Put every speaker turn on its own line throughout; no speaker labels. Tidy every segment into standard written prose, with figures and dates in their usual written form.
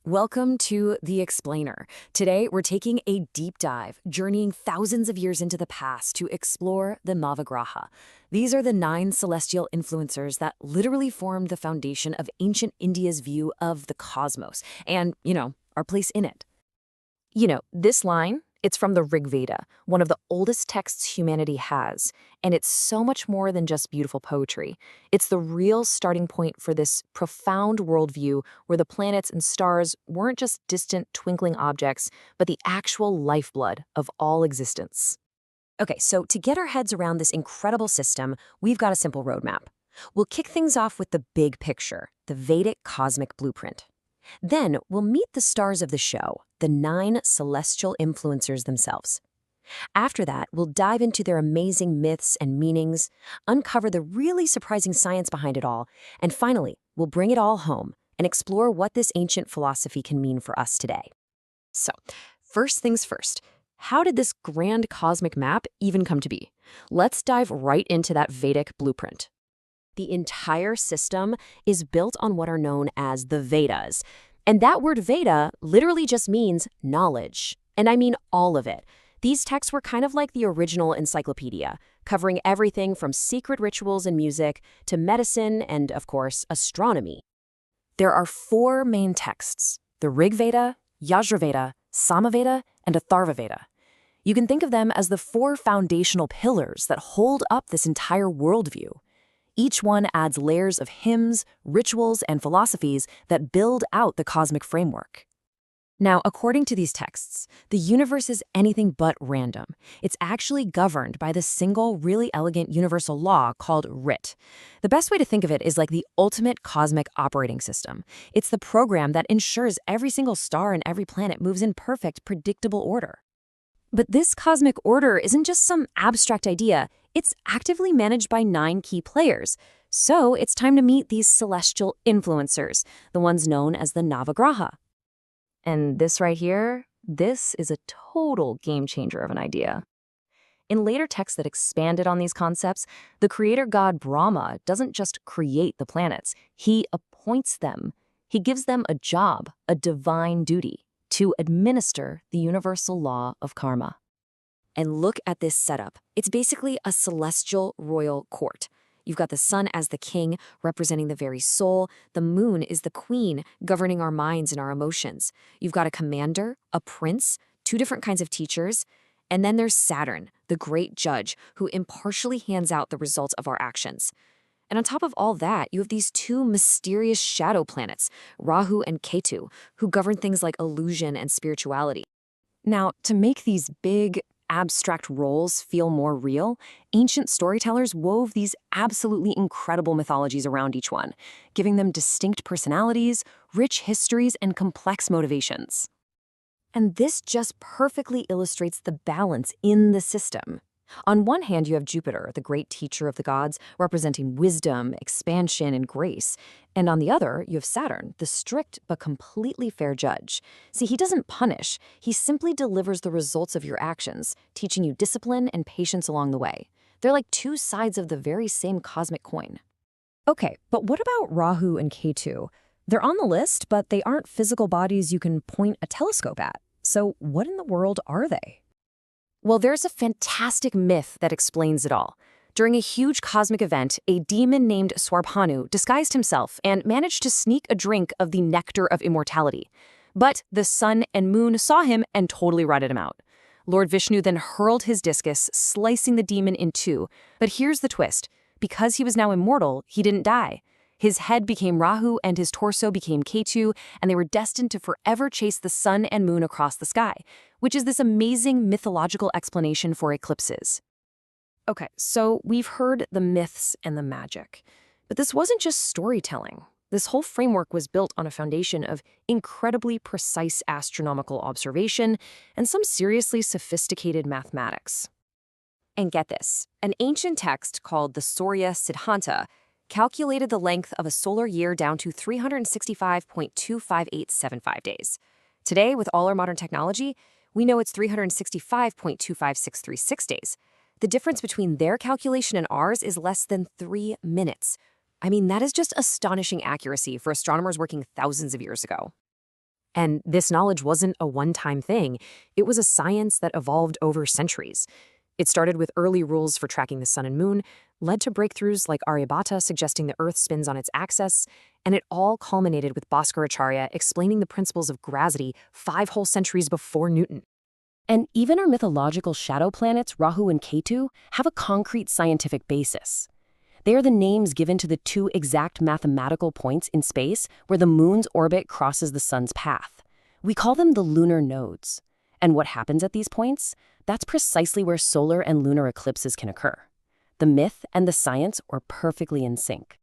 Welcome to The Explainer. Today, we're taking a deep dive, journeying thousands of years into the past to explore the Navagraha. These are the 9 celestial influencers that literally formed the foundation of ancient India's view of the cosmos and, our place in it. This line, it's from the Rig Veda, one of the oldest texts humanity has, and it's so much more than just beautiful poetry. It's the real starting point for this profound worldview where the planets and stars weren't just distant twinkling objects, but the actual lifeblood of all existence. Okay, so to get our heads around this incredible system, we've got a simple roadmap. We'll kick things off with the big picture, the Vedic cosmic blueprint. Then we'll meet the stars of the show, the 9 celestial influencers themselves. After that, we'll dive into their amazing myths and meanings, uncover the really surprising science behind it all, and finally, we'll bring it all home and explore what this ancient philosophy can mean for us today. So, first things first, how did this grand cosmic map even come to be? Let's dive right into that Vedic blueprint. The entire system is built on what are known as the Vedas. And that word Veda literally just means knowledge. And I mean all of it. These texts were kind of like the original encyclopedia, covering everything from secret rituals and music to medicine and, of course, astronomy. There are 4 main texts, the Rig Veda, Yajurveda, Samaveda, and Atharva Veda. You can think of them as the 4 foundational pillars that hold up this entire worldview. Each one adds layers of hymns, rituals, and philosophies that build out the cosmic framework. Now, according to these texts, the universe is anything but random. It's actually governed by the single, really elegant universal law called Rit. The best way to think of it is like the ultimate cosmic operating system. It's the program that ensures every single star and every planet moves in perfect, predictable order. But this cosmic order isn't just some abstract idea. It's actively managed by 9 key players. So it's time to meet these celestial influencers, the ones known as the Navagraha. And this right here, this is a total game changer of an idea. In later texts that expanded on these concepts, the creator god Brahma doesn't just create the planets, he appoints them. He gives them a job, a divine duty, to administer the universal law of karma. And look at this setup. It's basically a celestial royal court. You've got the sun as the king, representing the very soul. The moon is the queen, governing our minds and our emotions. You've got a commander, a prince, 2 different kinds of teachers. And then there's Saturn, the great judge, who impartially hands out the results of our actions. And on top of all that, you have these 2 mysterious shadow planets, Rahu and Ketu, who govern things like illusion and spirituality. Now, to make these big, abstract roles feel more real, ancient storytellers wove these absolutely incredible mythologies around each one, giving them distinct personalities, rich histories, and complex motivations. And this just perfectly illustrates the balance in the system. On one hand, you have Jupiter, the great teacher of the gods, representing wisdom, expansion, and grace. And on the other, you have Saturn, the strict but completely fair judge. See, he doesn't punish. He simply delivers the results of your actions, teaching you discipline and patience along the way. They're like 2 sides of the very same cosmic coin. Okay, but what about Rahu and Ketu? They're on the list, but they aren't physical bodies you can point a telescope at. So what in the world are they? Well, there's a fantastic myth that explains it all. During a huge cosmic event, a demon named Swarpanu disguised himself and managed to sneak a drink of the nectar of immortality. But the sun and moon saw him and totally rotted him out. Lord Vishnu then hurled his discus, slicing the demon in 2. But here's the twist. Because he was now immortal, he didn't die. His head became Rahu and his torso became Ketu, and they were destined to forever chase the sun and moon across the sky, which is this amazing mythological explanation for eclipses. Okay, so we've heard the myths and the magic, but this wasn't just storytelling. This whole framework was built on a foundation of incredibly precise astronomical observation and some seriously sophisticated mathematics. And get this, an ancient text called the Surya Siddhanta calculated the length of a solar year down to 365.25875 days. Today, with all our modern technology, we know it's 365.25636 days. The difference between their calculation and ours is less than 3 minutes. I mean, that is just astonishing accuracy for astronomers working thousands of years ago. And this knowledge wasn't a one-time thing. It was a science that evolved over centuries. It started with early rules for tracking the sun and moon, led to breakthroughs like Aryabhata suggesting the Earth spins on its axis, and it all culminated with Bhaskaracharya explaining the principles of gravity 5 whole centuries before Newton.
And even our mythological shadow planets, Rahu and Ketu, have a concrete scientific basis. They are the names given to the 2 exact mathematical points in space where the moon's orbit crosses the sun's path. We call them the lunar nodes. And what happens at these points? That's precisely where solar and lunar eclipses can occur. The myth and the science are perfectly in sync.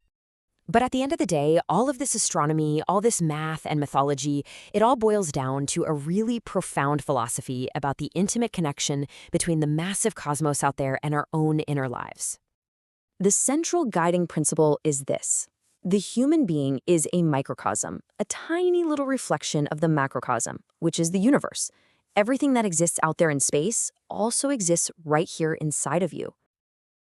But at the end of the day, all of this astronomy, all this math and mythology, it all boils down to a really profound philosophy about the intimate connection between the massive cosmos out there and our own inner lives. The central guiding principle is this: the human being is a microcosm, a tiny little reflection of the macrocosm, which is the universe. Everything that exists out there in space also exists right here inside of you.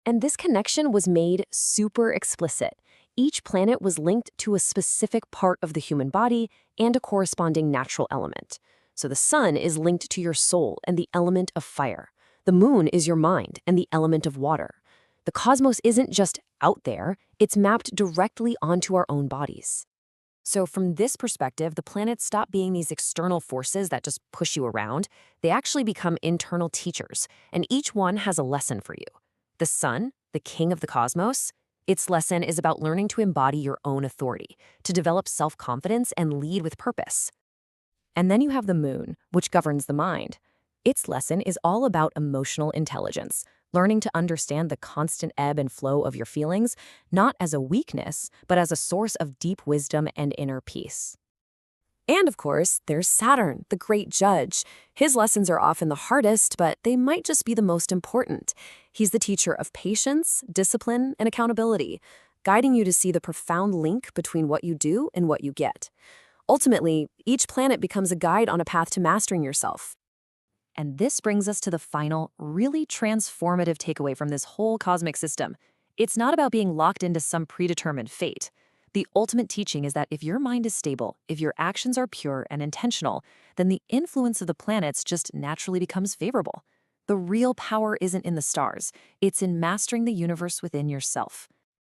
And this connection was made super explicit. Each planet was linked to a specific part of the human body and a corresponding natural element. So the sun is linked to your soul and the element of fire. The moon is your mind and the element of water. The cosmos isn't just out there, it's mapped directly onto our own bodies. So from this perspective, the planets stop being these external forces that just push you around. They actually become internal teachers, and each one has a lesson for you. The sun, the king of the cosmos, its lesson is about learning to embody your own authority, to develop self-confidence and lead with purpose. And then you have the moon, which governs the mind. Its lesson is all about emotional intelligence, learning to understand the constant ebb and flow of your feelings, not as a weakness, but as a source of deep wisdom and inner peace. And of course, there's Saturn, the great judge. His lessons are often the hardest, but they might just be the most important. He's the teacher of patience, discipline, and accountability, guiding you to see the profound link between what you do and what you get. Ultimately, each planet becomes a guide on a path to mastering yourself. And this brings us to the final, really transformative takeaway from this whole cosmic system. It's not about being locked into some predetermined fate. The ultimate teaching is that if your mind is stable, if your actions are pure and intentional, then the influence of the planets just naturally becomes favorable. The real power isn't in the stars. It's in mastering the universe within yourself.